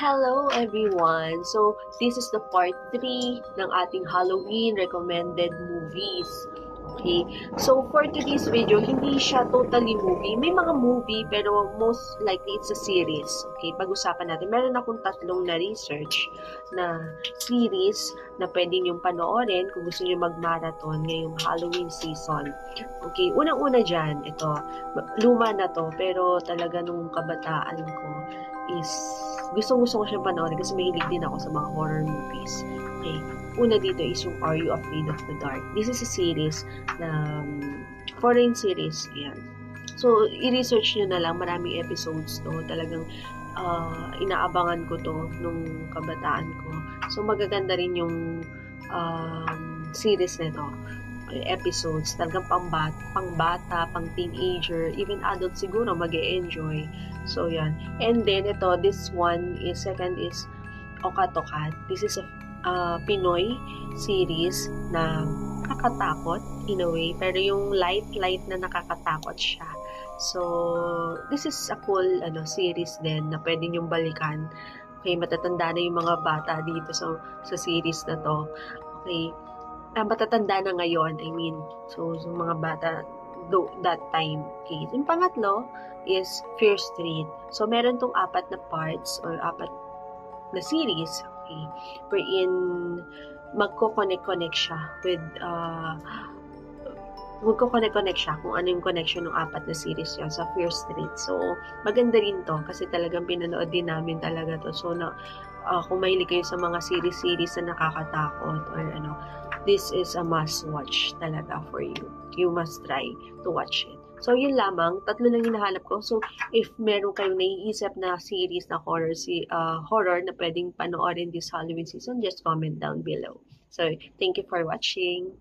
Hello everyone! So, this is the part 3 ng ating Halloween recommended movies. Okay? So, for today's video, hindi siya totally movie. May mga movie, pero most likely it's a series. Okay? Pag-usapan natin. Meron akong tatlong na-research na series na pwede niyong panoorin kung gusto niyo mag-marathon ngayong Halloween season. Okay? Unang-una dyan, ito. Luma na to, pero talaga nung kabataan ko is gustong-gusto ko siyang panoorin kasi mahilig din ako sa mga horror movies. Okay. Una dito is yung Are You Afraid of the Dark? This is a series na foreign series. Yan. So, i-research nyo na lang. Maraming episodes to. Talagang inaabangan ko to nung kabataan ko. So, magaganda rin yung series na to. Episodes. Talagang pang-bata, pang-teenager, even adult siguro mag-e-enjoy. So, yan. And then, this one is, second is Okatokat. This is a Pinoy series na nakakatakot in a way, pero yung light na nakakatakot siya. So, this is a cool series din na pwede nyong balikan. Okay, matatanda na yung mga bata dito sa series na to. Okay, matatanda na ngayon, I mean. So mga bata that time. Okay. Yung pangatlo is Fear Street. So, meron tong 4 na parts or 4 na series. Okay. Wherein magko-connect siya with magko-connect siya kung ano yung connection ng 4 na series yan sa Fear Street. So, maganda rin to kasi talagang pinanood din namin talaga to. So, kung mahilig kayo sa mga series na nakakatakot or this is a must-watch talaga for you. You must try to watch it. So, yun lamang. 3 lang hinahanap ko. So, if meron kayong naiisip na series na horror na pwedeng panoorin this Halloween season, just comment down below. So, thank you for watching.